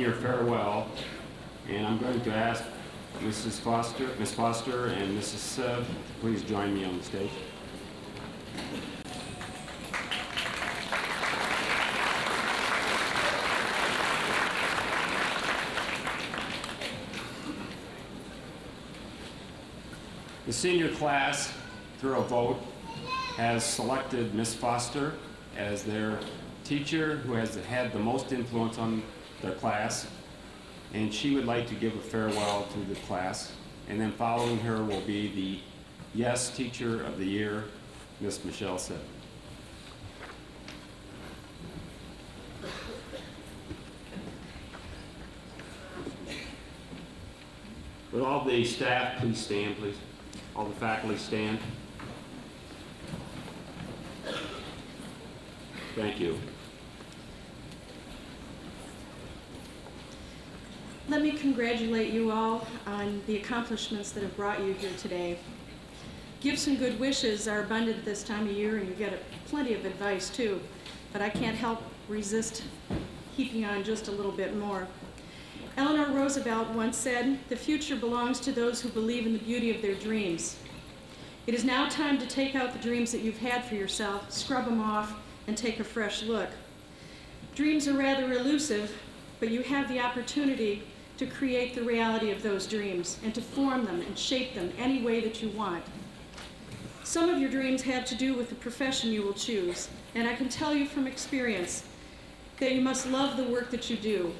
senior farewell, and I'm going to ask Miss Foster and Mrs. Sev to please join me on the stage. The senior class, through a vote, has selected Miss Foster as their teacher who has had the most influence on their class, and she would like to give a farewell to the class. And then following her will be the Yes Teacher of the Year, Miss Michelle Sev. Would all the staff please stand, please? All the faculty stand. Thank you. Let me congratulate you all on the accomplishments that have brought you here today. Gifts and good wishes are abundant this time of year, and you get plenty of advice too, but I can't help resist heaping on just a little bit more. Eleanor Roosevelt once said, "The future belongs to those who believe in the beauty of their dreams." It is now time to take out the dreams that you've had for yourself, scrub them off, and take a fresh look. Dreams are rather elusive, but you have the opportunity to create the reality of those dreams and to form them and shape them any way that you want. Some of your dreams have to do with the profession you will choose, and I can tell you from experience that you must love the work that you do.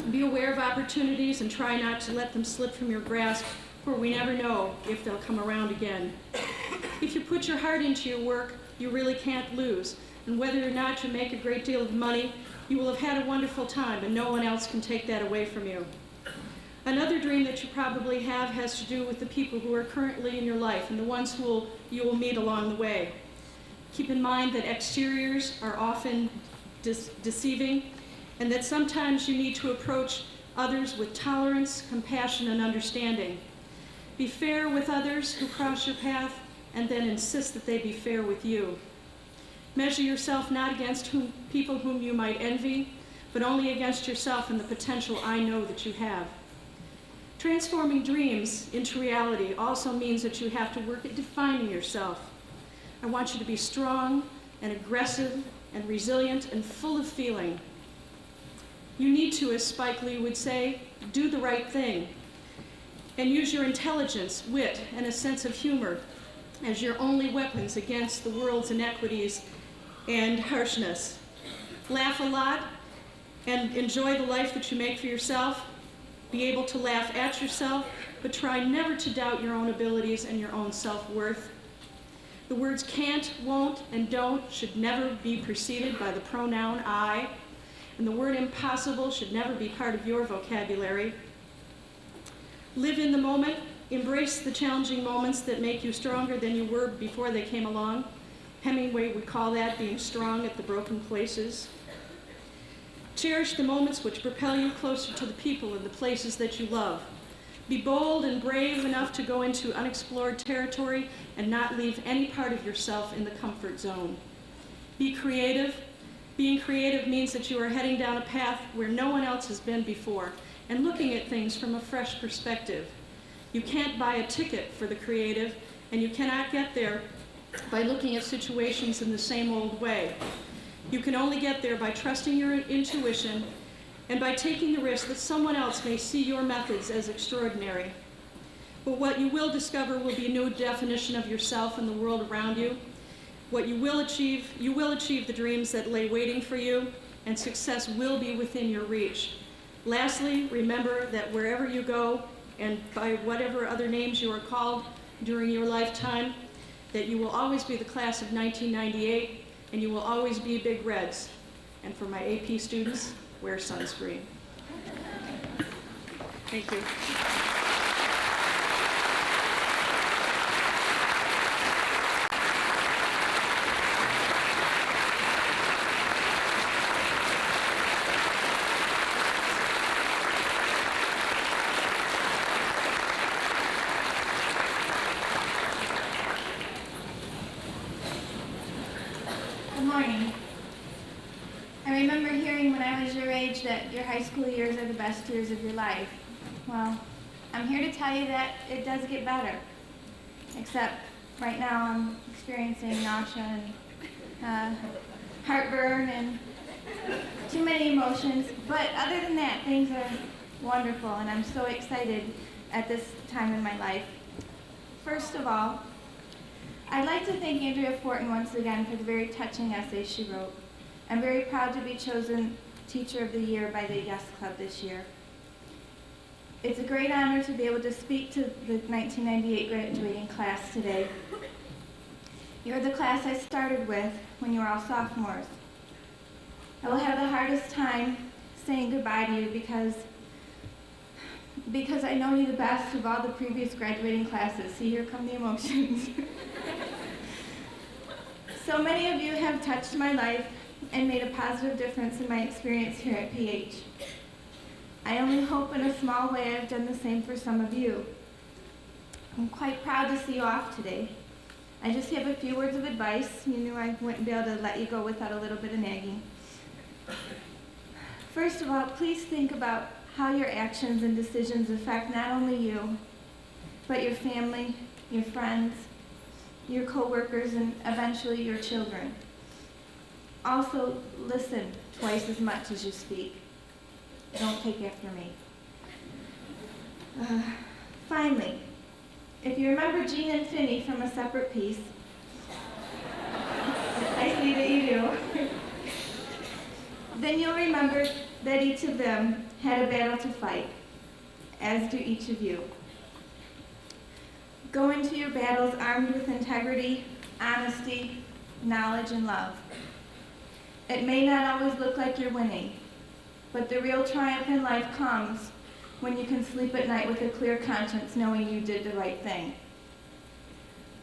Be aware of opportunities and try not to let them slip from your grasp, for we never know if they'll come around again. If you put your heart into your work, you really can't lose, and whether or not you make a great deal of money, you will have had a wonderful time, and no one else can take that away from you. Another dream that you probably have has to do with the people who are currently in your life and the ones who you will meet along the way. Keep in mind that exteriors are often deceiving, and that sometimes you need to approach others with tolerance, compassion, and understanding. Be fair with others who cross your path, and then insist that they be fair with you. Measure yourself not against people whom you might envy, but only against yourself and the potential I know that you have. Transforming dreams into reality also means that you have to work at defining yourself. I want you to be strong and aggressive and resilient and full of feeling. You need to, as Spike Lee would say, do the right thing and use your intelligence, wit, and a sense of humor as your only weapons against the world's inequities and harshness. Laugh a lot and enjoy the life that you make for yourself. Be able to laugh at yourself, but try never to doubt your own abilities and your own self-worth. The words can't, won't, and don't should never be preceded by the pronoun I, and the word impossible should never be part of your vocabulary. Live in the moment. Embrace the challenging moments that make you stronger than you were before they came along. Hemingway would call that being strong at the broken places. Cherish the moments which propel you closer to the people and the places that you love. Be bold and brave enough to go into unexplored territory and not leave any part of yourself in the comfort zone. Be creative. Being creative means that you are heading down a path where no one else has been before and looking at things from a fresh perspective. You can't buy a ticket for the creative, and you cannot get there by looking at situations in the same old way. You can only get there by trusting your intuition and by taking the risk that someone else may see your methods as extraordinary. But what you will discover will be a new definition of yourself and the world around you. What you will achieve the dreams that lay waiting for you, and success will be within your reach. Lastly, remember that wherever you go, and by whatever other names you are called during your lifetime, that you will always be the class of 1998, and you will always be Big Reds. And for my AP students, wear sunscreen. Thank you. Good morning. I remember hearing when I was your age that your high school years are the best years of your life. Well, I'm here to tell you that it does get better. Except right now I'm experiencing nausea and heartburn and too many emotions. But other than that, things are wonderful, and I'm so excited at this time in my life. First of all, I'd like to thank Andrea Fortin once again for the very touching essay she wrote. I'm very proud to be chosen Teacher of the Year by the Yes Club this year. It's a great honor to be able to speak to the 1998 graduating class today. You're the class I started with when you were all sophomores. I will have the hardest time saying goodbye to you because I know you the best of all the previous graduating classes. See, here come the emotions. So many of you have touched my life and made a positive difference in my experience here at PH. I only hope in a small way I've done the same for some of you. I'm quite proud to see you off today. I just have a few words of advice. You knew I wouldn't be able to let you go without a little bit of nagging. First of all, please think about how your actions and decisions affect not only you, but your family, your friends, your coworkers, and eventually your children. Also, listen twice as much as you speak. Don't take after me. Finally, if you remember Jean and Finney from A Separate Piece, I see that you do, then you'll remember that each of them had a battle to fight, as do each of you. Go into your battles armed with integrity, honesty, knowledge, and love. It may not always look like you're winning, but the real triumph in life comes when you can sleep at night with a clear conscience knowing you did the right thing.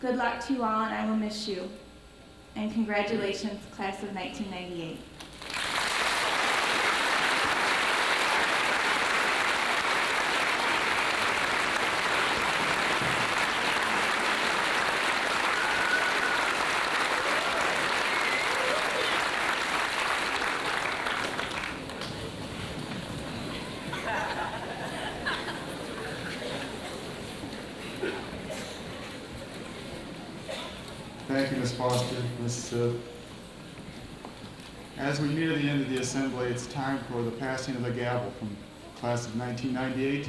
Good luck to you all, and I will miss you. And congratulations, class of 1998. Thank you, Ms. Foster. As we near the end of the assembly, it's time for the passing of the gavel from class of 1998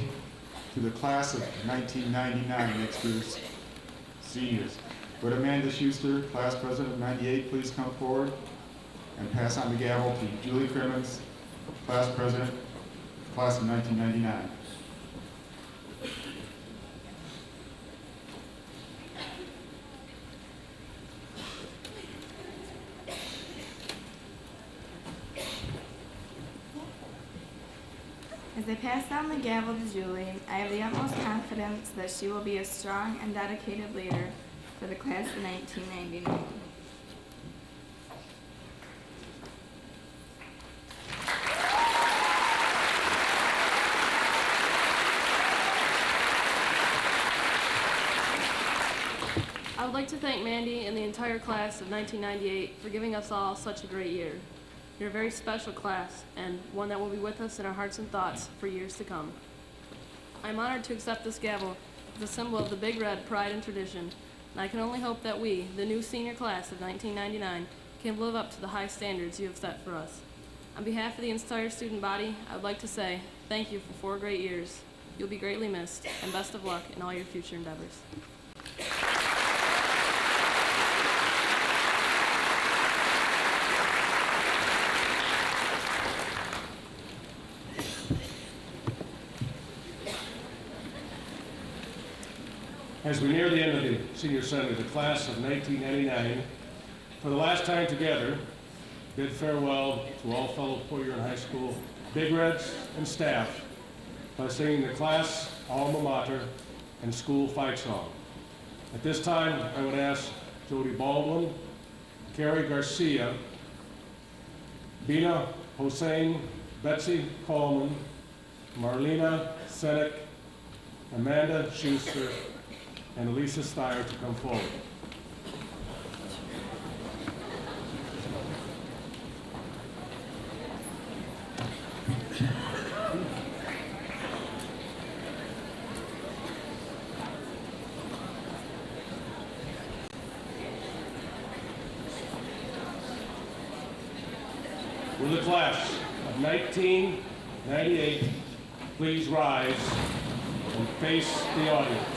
to the class of 1999, next year's seniors. Would Amanda Schuster, class president of 98, please come forward and pass on the gavel to Julie Crimmins, class president, class of 1999. As I pass down the gavel to Julie, I have the utmost confidence that she will be a strong and dedicated leader for the class of 1999. I would like to thank Mandy and the entire class of 1998 for giving us all such a great year. You're a very special class, and one that will be with us in our hearts and thoughts for years to come. I'm honored to accept this gavel as a symbol of the Big Red pride and tradition, and I can only hope that we, the new senior class of 1999, can live up to the high standards you have set for us. On behalf of the entire student body, I would like to say thank you for 4 great years. You'll be greatly missed, and best of luck in all your future endeavors. As we near the end of the senior assembly, the class of 1999, for the last time together, bid farewell to all fellow four-year and high school Big Reds and staff by singing the class alma mater and school fight song. At this time, I would ask Jody Baldwin, Carrie Garcia, Bina Hossein, Betsy Coleman, Marlena Senek, Amanda Schuster, and Elisa Steyer to come forward. Will the class of 1998 please rise and face the audience?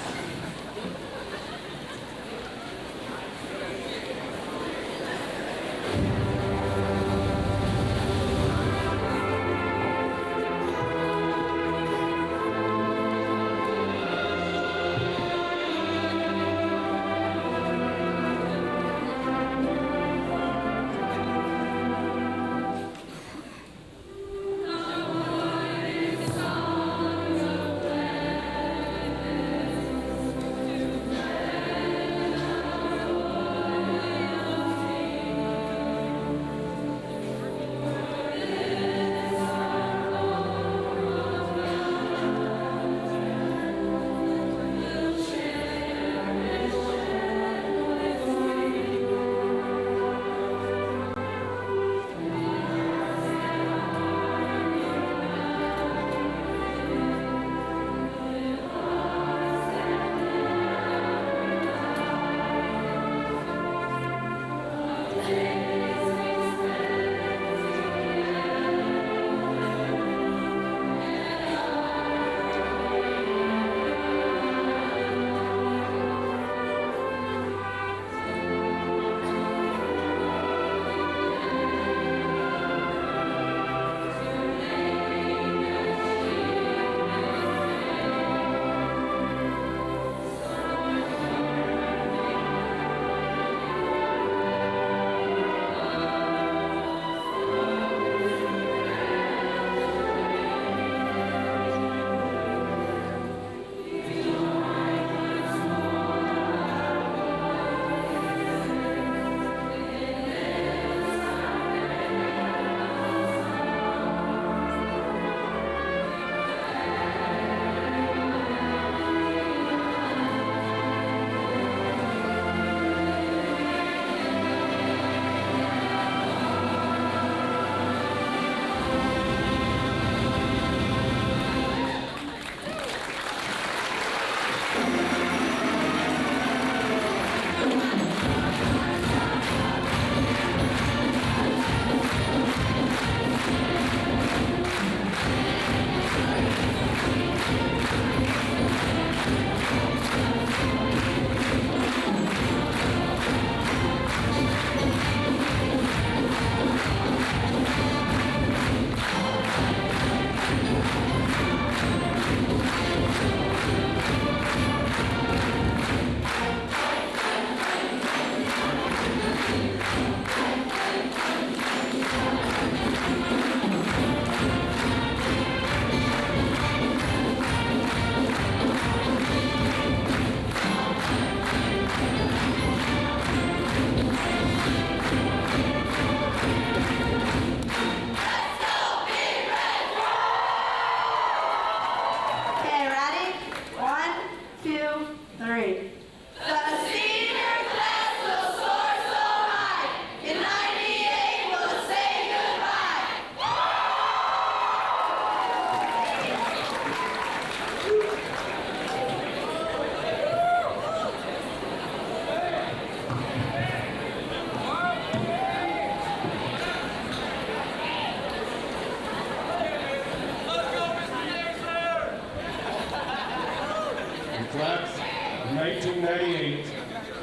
Class of 1998,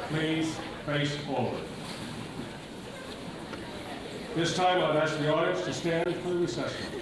please face forward. This time I'll ask the audience to stand for the recession.